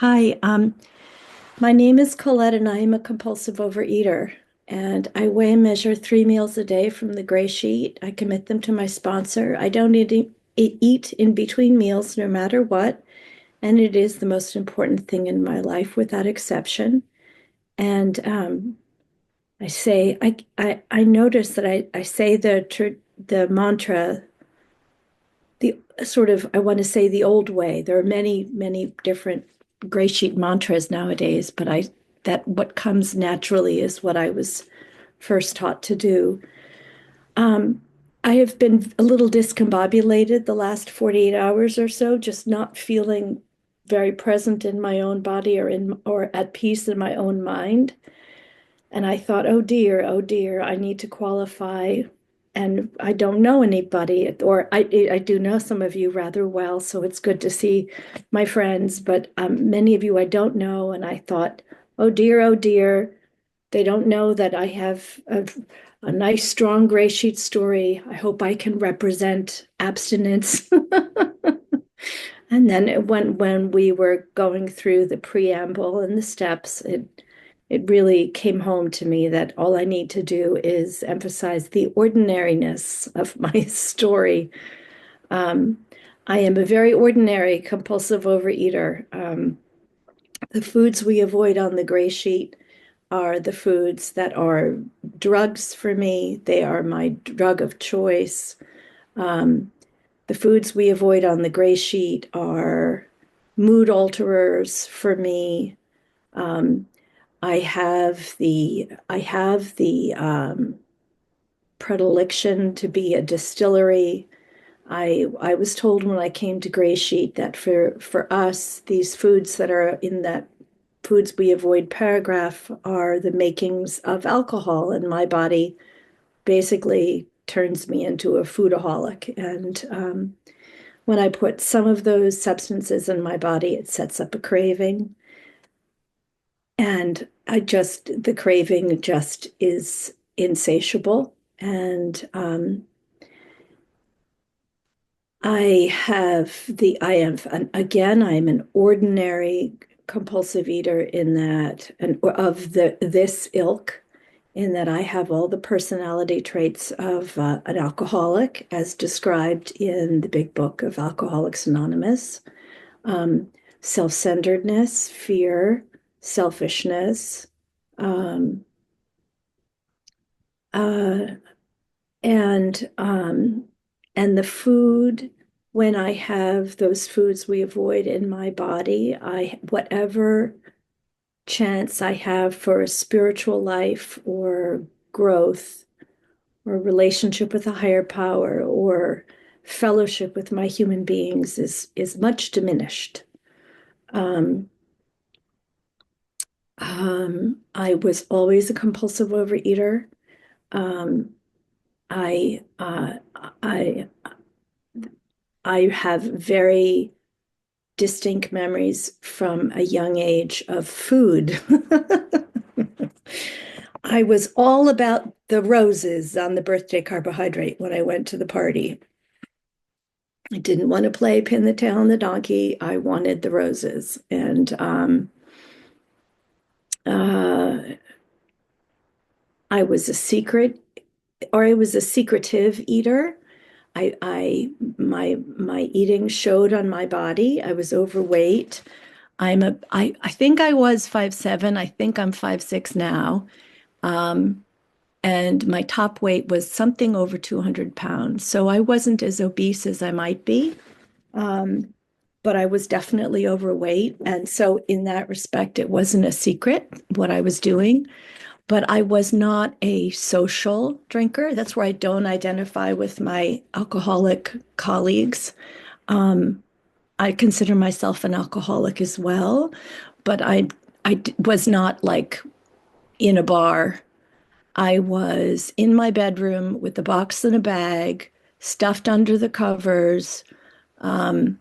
Hi, my name is Colette and I am a compulsive overeater. And I weigh and measure 3 meals a day from the Gray Sheet. I commit them to my sponsor. I don't eat in between meals no matter what. And it is the most important thing in my life without exception. And I notice that I say the mantra, the sort of, I want to say the old way. There are many different Gray Sheet mantras nowadays, but that what comes naturally is what I was first taught to do. Um, I have been a little discombobulated the last 48 hours or so, just not feeling very present in my own body or at peace in my own mind. And I thought, oh dear, I need to qualify. And I don't know anybody, or I do know some of you rather well, so it's good to see my friends, but many of you I don't know. And I thought, oh dear, they don't know that I have a nice, strong gray sheet story. I hope I can represent abstinence. And then when we were going through the preamble and the steps, it really came home to me that all I need to do is emphasize the ordinariness of my story. Um, I am a very ordinary compulsive overeater. The foods we avoid on the gray sheet are the foods that are drugs for me. They are my drug of choice. Um, the foods we avoid on the gray sheet are mood alterers for me. Um, I have the predilection to be a distillery. I was told when I came to Gray Sheet that for us, these foods that are in that foods we avoid paragraph are the makings of alcohol, and my body basically turns me into a foodaholic. And when I put some of those substances in my body, it sets up a craving. And the craving just is insatiable. And I'm an ordinary compulsive eater in that, and of this ilk, in that I have all the personality traits of an alcoholic, as described in the big book of Alcoholics Anonymous. Um, Self-centeredness, fear, selfishness, um, uh, and um, and the food, when I have those foods we avoid in my body, I whatever chance I have for a spiritual life or growth or relationship with a higher power or fellowship with my human beings is much diminished. Um, I was always a compulsive overeater. Um, I I I have very distinct memories from a young age of food. I was all about the roses on the birthday carbohydrate when I went to the party. I didn't want to play pin the tail on the donkey. I wanted the roses. And uh, I was a secret, or I was a secretive eater. My eating showed on my body. I was overweight. I think I was 5'7". I think I'm 5'6" now. Um, and my top weight was something over 200 pounds. So I wasn't as obese as I might be. Um, but I was definitely overweight. And so in that respect, it wasn't a secret what I was doing. But I was not a social drinker. That's where I don't identify with my alcoholic colleagues. Um, I consider myself an alcoholic as well, but was not like in a bar. I was in my bedroom with a box and a bag, stuffed under the covers, um,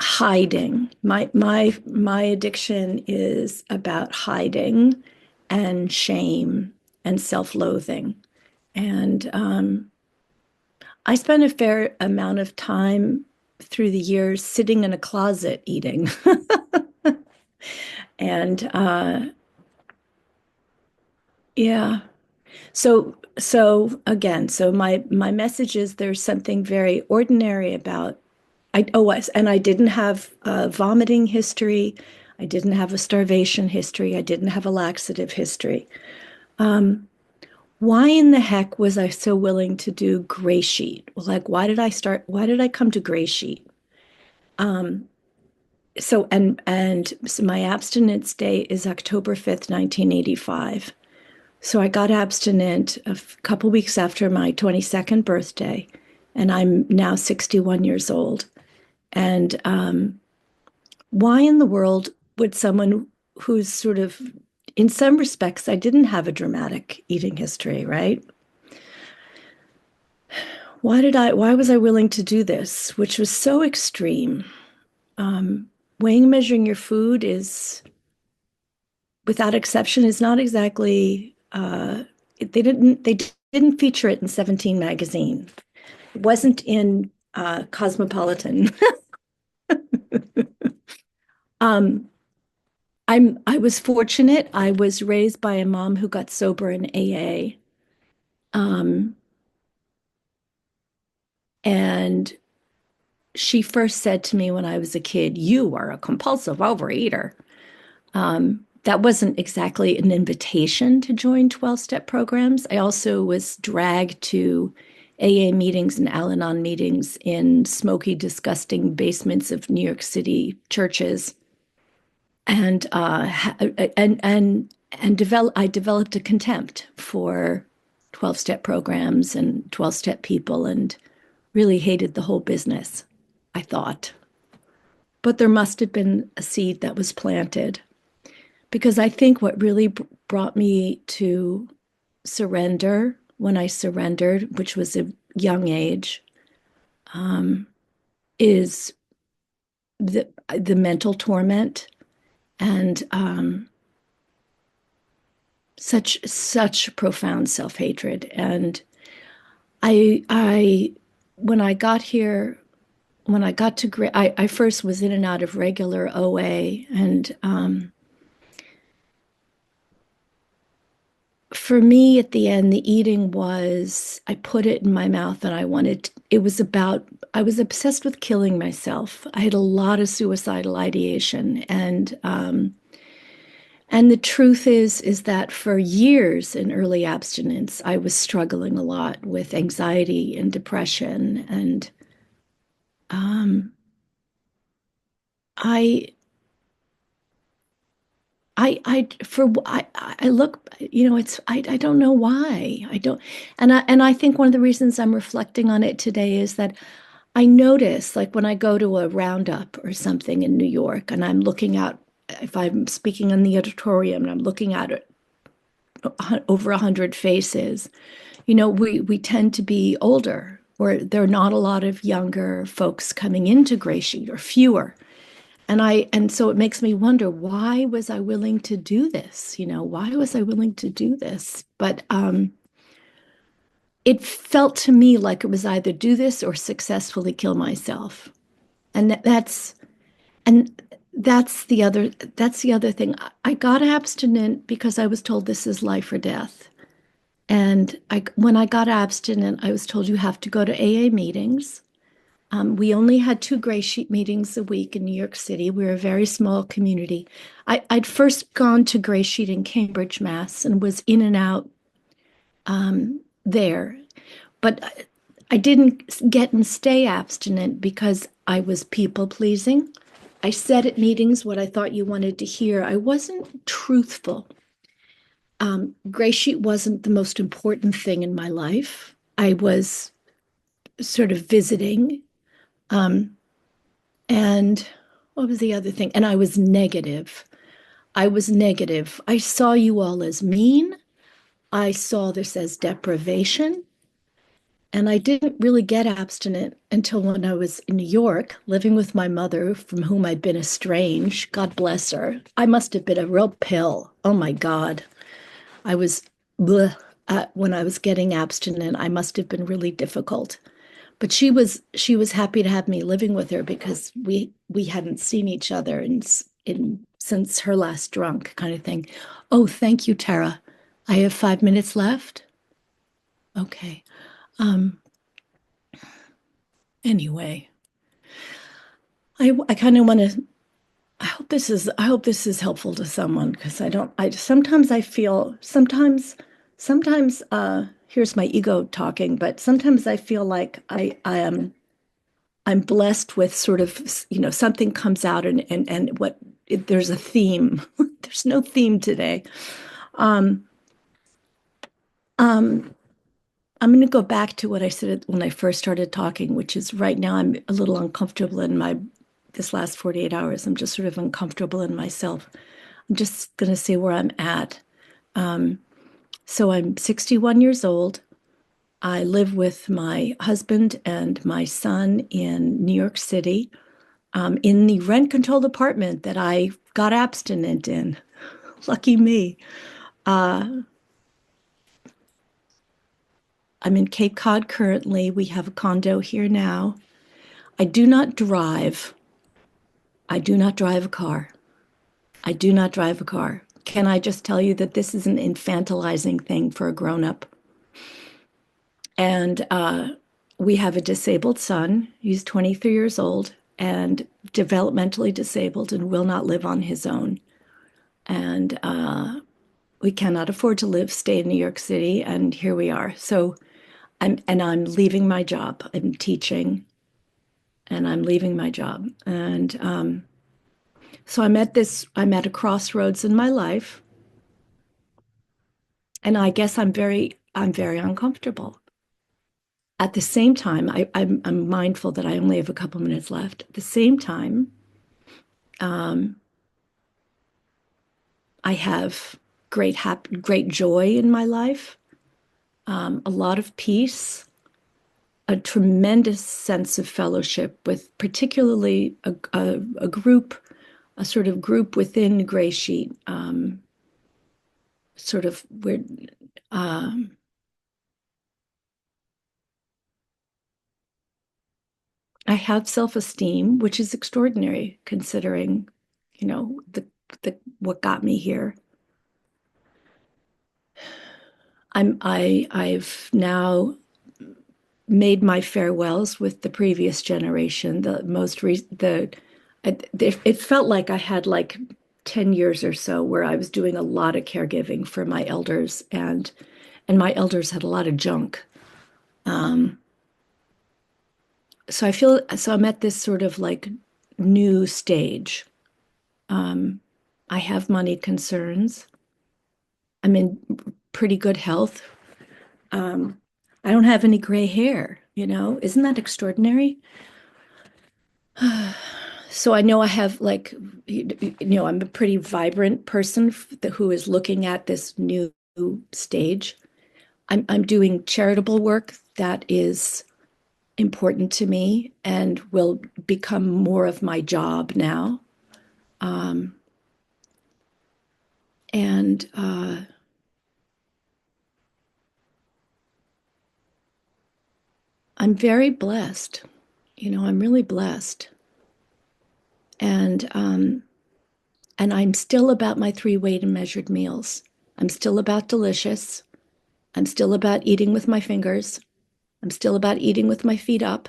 hiding. My addiction is about hiding and shame and self-loathing. And I spent a fair amount of time through the years sitting in a closet eating. And yeah. So again, so my message is there's something very ordinary about and I didn't have a vomiting history. I didn't have a starvation history. I didn't have a laxative history. Why in the heck was I so willing to do Gray Sheet? Like, why did I come to Gray Sheet? So my abstinence day is October 5th, 1985. So I got abstinent a couple weeks after my 22nd birthday, and I'm now 61 years old. And why in the world would someone who's sort of, in some respects, I didn't have a dramatic eating history, right? Why was I willing to do this, which was so extreme? Weighing and measuring your food is, without exception, is not exactly, they didn't feature it in 17 magazine. It wasn't in Cosmopolitan. Um, I was fortunate. I was raised by a mom who got sober in AA. Um, and she first said to me when I was a kid, "You are a compulsive overeater." That wasn't exactly an invitation to join 12-step programs. I also was dragged to AA meetings and Al-Anon meetings in smoky, disgusting basements of New York City churches. And I developed a contempt for 12-step programs and 12-step people and really hated the whole business, I thought. But there must have been a seed that was planted because I think what really brought me to surrender when I surrendered, which was a young age, is the mental torment and such profound self-hatred. And I when I got here, when I got to I first was in and out of regular OA, and for me at the end, the eating was, I put it in my mouth and it was about, I was obsessed with killing myself. I had a lot of suicidal ideation, and the truth is that for years in early abstinence, I was struggling a lot with anxiety and depression. And um, I, I look, I don't know why. I don't, and I think one of the reasons I'm reflecting on it today is that I notice, like when I go to a roundup or something in New York, and I'm looking out, if I'm speaking in the auditorium and I'm looking at it, over 100 faces, we tend to be older, or there are not a lot of younger folks coming into Gray Sheet, or fewer. And so it makes me wonder, why was I willing to do this? Why was I willing to do this? But it felt to me like it was either do this or successfully kill myself. And and that's the other thing. I got abstinent because I was told this is life or death. And when I got abstinent, I was told you have to go to AA meetings. We only had 2 Gray Sheet meetings a week in New York City. We were a very small community. I'd first gone to Gray Sheet in Cambridge, Mass, and was in and out there. But I didn't get and stay abstinent because I was people pleasing. I said at meetings what I thought you wanted to hear. I wasn't truthful. Gray Sheet wasn't the most important thing in my life. I was sort of visiting. And what was the other thing? And I was negative. I was negative. I saw you all as mean. I saw this as deprivation. And I didn't really get abstinent until when I was in New York, living with my mother, from whom I'd been estranged. God bless her. I must have been a real pill. Oh my God. I was, bleh, when I was getting abstinent, I must have been really difficult. but she was happy to have me living with her because we hadn't seen each other in since her last drunk kind of thing. Oh, thank you, Tara. I have 5 minutes left. Okay. Um, anyway, I kind of want to I hope this is helpful to someone because I sometimes I feel sometimes here's my ego talking, but sometimes I feel like I am I'm blessed with sort of, something comes out and there's a theme. There's no theme today. Um, um, I'm going to go back to what I said when I first started talking, which is right now I'm a little uncomfortable in this last 48 hours. I'm just sort of uncomfortable in myself. I'm just going to say where I'm at. Um, so I'm 61 years old. I live with my husband and my son in New York City, in the rent-controlled apartment that I got abstinent in. Lucky me. Uh, I'm in Cape Cod currently. We have a condo here now. I do not drive. I do not drive a car. I do not drive a car. Can I just tell you that this is an infantilizing thing for a grown-up? And we have a disabled son. He's 23 years old and developmentally disabled and will not live on his own. And we cannot afford to stay in New York City, and here we are. So I'm leaving my job. I'm teaching, and I'm leaving my job. And so I'm at a crossroads in my life, and I guess I'm very uncomfortable. At the same time, I'm mindful that I only have a couple minutes left. At the same time, um, I have great joy in my life, a lot of peace, a tremendous sense of fellowship with particularly a group, a sort of group within Gray Sheet, sort of where um, I have self-esteem, which is extraordinary considering, the what got me here. I've now made my farewells with the previous generation. The most re the it felt like I had like 10 years or so where I was doing a lot of caregiving for my elders, and my elders had a lot of junk. Um, so I'm at this sort of like new stage. Um, I have money concerns. I'm in pretty good health. Um, I don't have any gray hair, Isn't that extraordinary? So I know I have like, I'm a pretty vibrant person who is looking at this new stage. I'm doing charitable work that is important to me and will become more of my job now. Um, and I'm very blessed. I'm really blessed. And I'm still about my three weighed and measured meals. I'm still about delicious. I'm still about eating with my fingers. I'm still about eating with my feet up.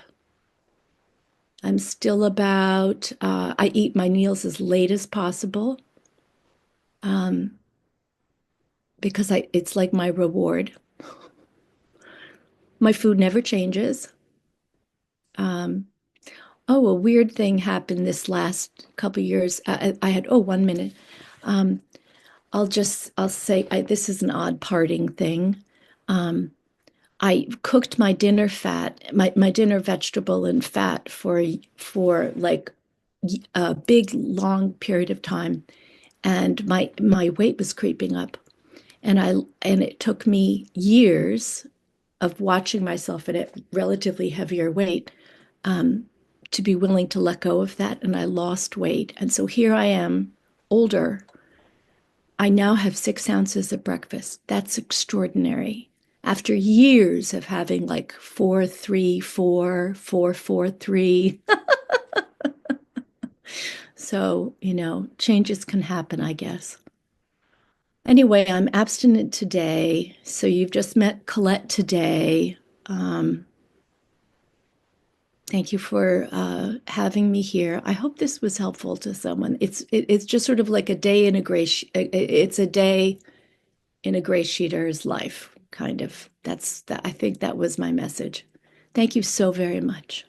I'm still about, I eat my meals as late as possible, um, because it's like my reward. My food never changes. Um, oh, a weird thing happened this last couple of years. I had, oh, 1 minute. Um, I'll say, this is an odd parting thing. Um, I cooked my dinner my dinner vegetable and fat for like a big long period of time, and my weight was creeping up, and it took me years of watching myself at a relatively heavier weight, um, to be willing to let go of that, and I lost weight, and so here I am, older. I now have 6 ounces at breakfast. That's extraordinary. after years of having like 4-3-4, 4-4-3. So, changes can happen, I guess. Anyway, I'm abstinent today. So you've just met Colette today. Um, Thank you for having me here. I hope this was helpful to someone. It's just sort of like a day in a it's a day in a GreySheeter's life, kind of. I think that was my message. Thank you so very much.